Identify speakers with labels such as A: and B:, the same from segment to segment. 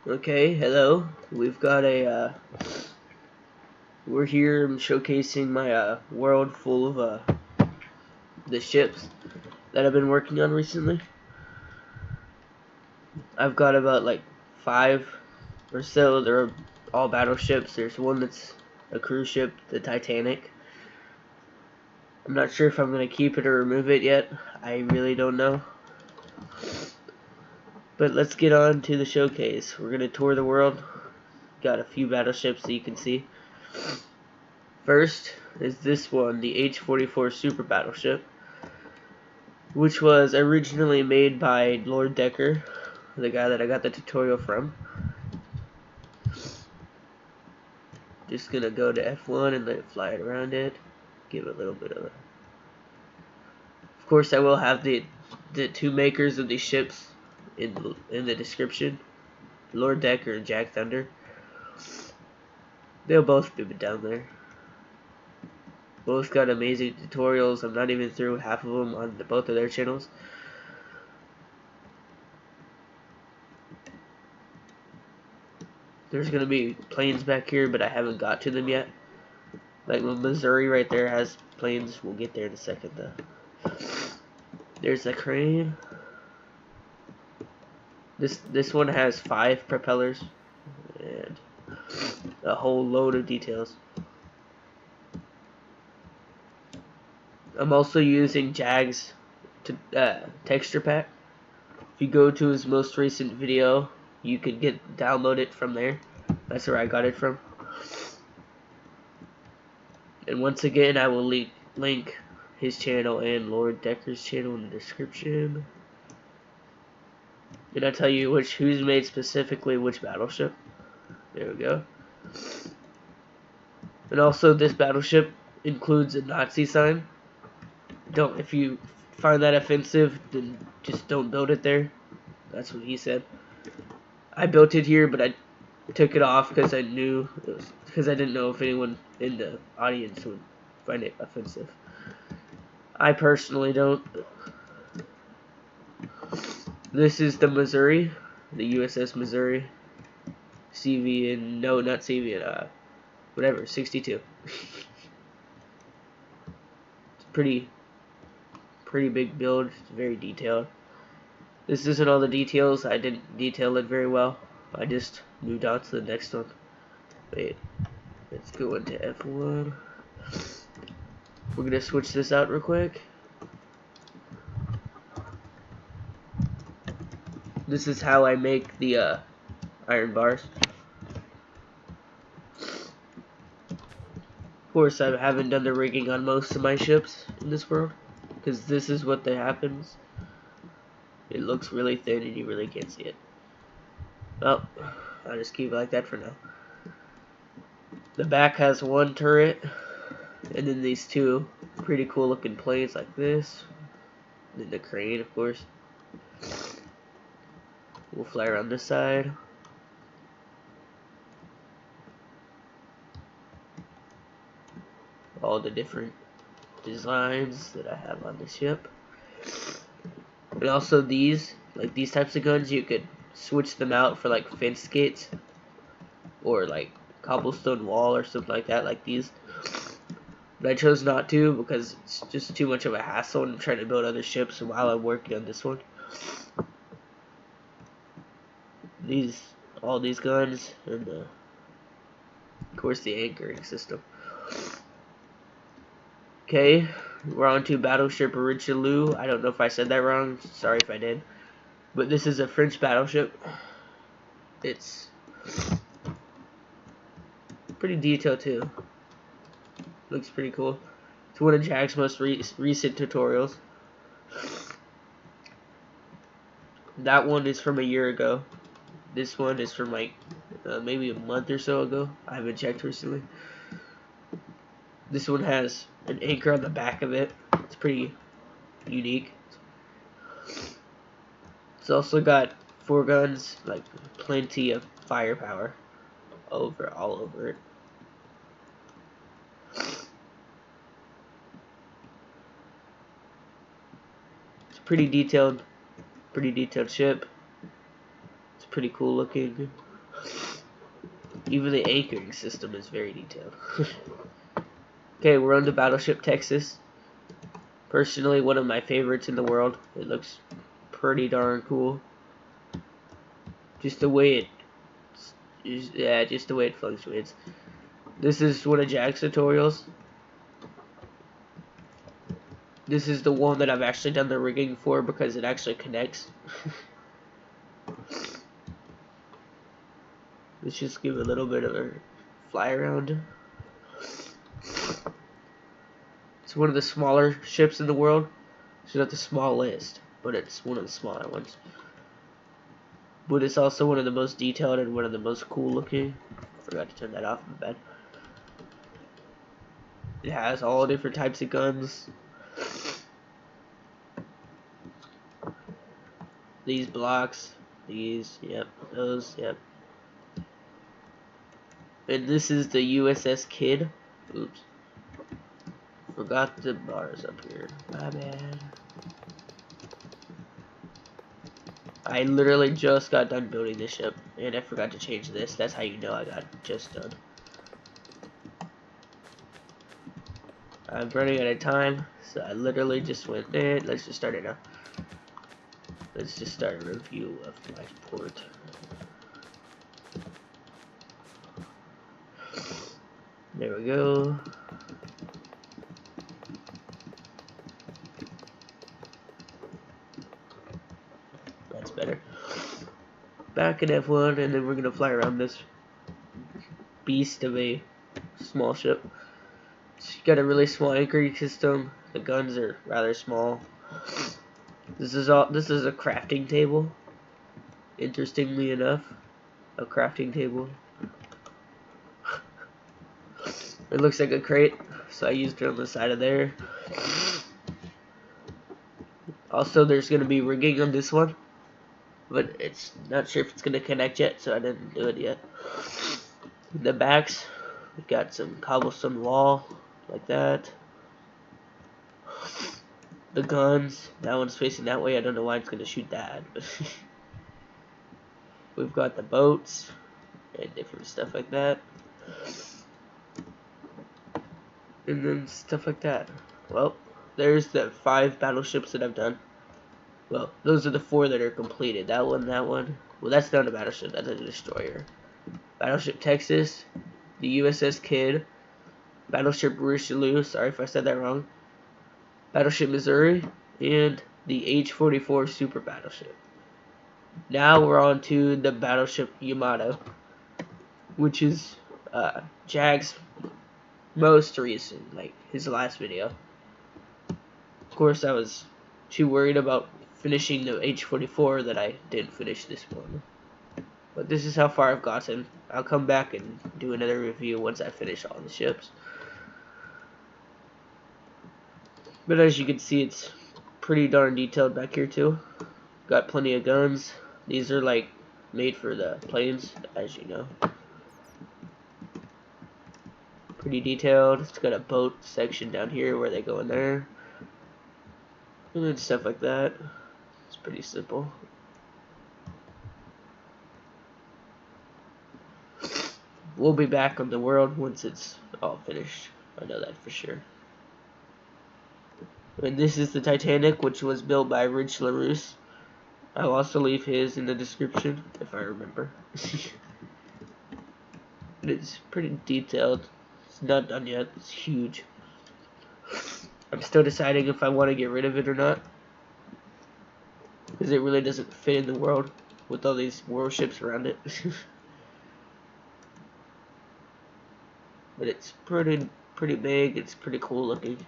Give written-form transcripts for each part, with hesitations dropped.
A: Okay, hello. We've got we're here showcasing my world full of the ships that I've been working on recently. I've got about like 5 or so. They're all battleships. There's one that's a cruise ship, the Titanic. I'm not sure if I'm gonna keep it or remove it yet. I really don't know. But let's get on to the showcase. We're gonna tour the world. Got a few battleships that you can see. First is this one, the H-44 Super Battleship, which was originally made by Lorddakr, the guy that I got the tutorial from. Just gonna go to F1 and let it fly around it. Give it a little bit of a... Of course, I will have the two makers of these ships in the description, Lorddakr and Jagthunder. They'll both be down there. Both got amazing tutorials. I'm not even through half of them on both of their channels. There's gonna be planes back here, but I haven't got to them yet. Like Missouri right there has planes. We'll get there in a second though. There's the crane. This one has 5 propellers and a whole load of details. I'm also using Jag's texture pack. If you go to his most recent video, you could download it from there. That's where I got it from. And once again, I will link his channel and Lorddakr's channel in the description. Did I tell you who's made specifically which battleship? There we go. And also, this battleship includes a Nazi sign. If you find that offensive, then just don't build it there. That's what he said. I built it here, but I took it off because I didn't know if anyone in the audience would find it offensive. I personally don't. This is the Missouri, the USS Missouri, CV and no, not CV and whatever, 62. It's pretty big build. It's very detailed. This isn't all the details. I didn't detail it very well. I just moved on to the next one. Wait, let's go into F1. We're gonna switch this out real quick. This is how I make the iron bars. Of course, I haven't done the rigging on most of my ships in this world, because this is what happens. It looks really thin and you really can't see it. Well, I'll just keep it like that for now. The back has 1 turret, and then these 2 pretty cool looking planes like this. And then the crane, of course. We'll fly around this side. All the different designs that I have on the ship. And also these types of guns, you could switch them out for like fence gates or like cobblestone wall or something like that, like these. But I chose not to because it's just too much of a hassle and I'm trying to build other ships while I'm working on this one. All these guns, and of course the anchoring system. Okay, we're on to Battleship Richelieu. I don't know if I said that wrong. Sorry if I did. But this is a French battleship. It's pretty detailed too. Looks pretty cool. It's one of Jack's most recent tutorials. That one is from a year ago. This one is from like maybe a month or so ago. I haven't checked recently. This one has an anchor on the back of it. It's pretty unique. It's also got 4 guns, like plenty of firepower all over it. It's pretty detailed ship. It's pretty cool looking. Even the anchoring system is very detailed. Okay, we're on the battleship Texas. Personally, one of my favorites in the world. It looks pretty darn cool. Just the way it, just the way it fluctuates. This is one of Jack's tutorials. This is the one that I've actually done the rigging for because it actually connects. Let's just give a little bit of a fly around. It's one of the smaller ships in the world. It's not the smallest, but it's one of the smaller ones. But it's also one of the most detailed and one of the most cool looking. Forgot to turn that off, my bad. It has all different types of guns. These blocks, these, yep, those, yep. And this is the USS Kidd. Oops. Forgot the bars up here. My bad. I literally just got done building this ship, and I forgot to change this. That's how you know I got just done. I'm running out of time, so I literally just went there. Let's just start it now. Let's just start a review of my port. There we go. That's better. Back in F1, and then we're gonna fly around this beast of a small ship. It's got a really small anchoring system. The guns are rather small. This is a crafting table. Interestingly enough, a crafting table. It looks like a crate, so I used it on the side of there. Also, there's gonna be rigging on this one, but it's not sure if it's gonna connect yet, so I didn't do it yet. In the backs, we've got some cobblestone wall like that. The guns, that one's facing that way. I don't know why it's gonna shoot that, but we've got the boats and different stuff like that. And then stuff like that. Well, there's the 5 battleships that I've done. Well, those are the 4 that are completed. That one. Well, that's not a battleship. That's a destroyer. Battleship Texas, the USS Kidd, Battleship Richelieu. Sorry if I said that wrong. Battleship Missouri, and the H-44 super battleship. Now we're on to the Battleship Yamato, which is Jag's most recent, like his last video. Of course, I was too worried about finishing the H-44 that I didn't finish this one. But this is how far I've gotten. I'll come back and do another review once I finish all the ships. But as you can see, it's pretty darn detailed back here too. Got plenty of guns. These are like made for the planes, as you know. Pretty detailed. It's got a boat section down here where they go in there. And then stuff like that. It's pretty simple. We'll be back on the world once it's all finished. I know that for sure. And this is the Titanic, which was built by Rich LaRousse. I'll also leave his in the description, if I remember. But it's pretty detailed. It's not done yet. It's huge. I'm still deciding if I want to get rid of it or not, because it really doesn't fit in the world with all these warships around it. But it's pretty big. It's pretty cool looking.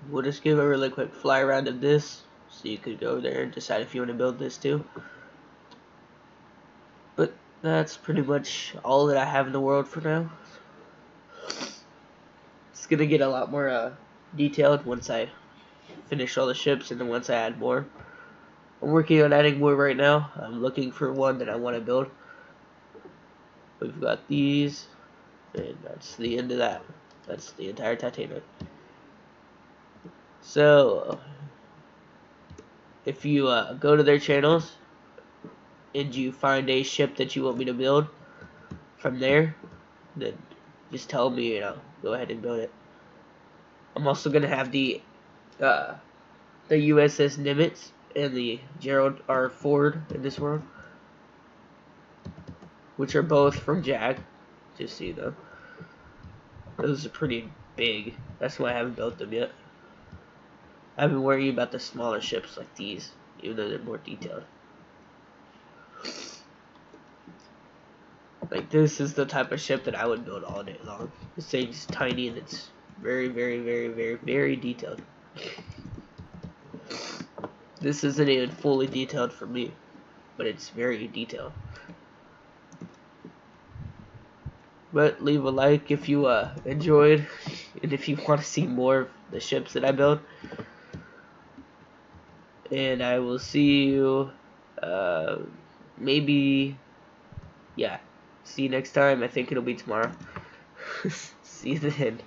A: We'll just give a really quick fly around of this, so you could go there and decide if you want to build this too. But that's pretty much all that I have in the world for now. It's gonna get a lot more detailed once I finish all the ships and then once I add more. I'm working on adding more right now. I'm looking for one that I want to build. We've got these, and that's the end of that. That's the entire Titanic. So, if you go to their channels and you find a ship that you want me to build from there, then just tell me, you know, go ahead and build it. I'm also gonna have the USS Nimitz and the Gerald R. Ford in this world, which are both from Jag, just so you know. Those are pretty big. That's why I haven't built them yet. I've been worrying about the smaller ships like these, even though they're more detailed. Like, this is the type of ship that I would build all day long. This thing's tiny and it's very, very, very, very, very detailed. This isn't even fully detailed for me, but it's very detailed. But leave a like if you enjoyed, and if you want to see more of the ships that I build. And I will see you, maybe, yeah, see you next time. I think it'll be tomorrow. See you then.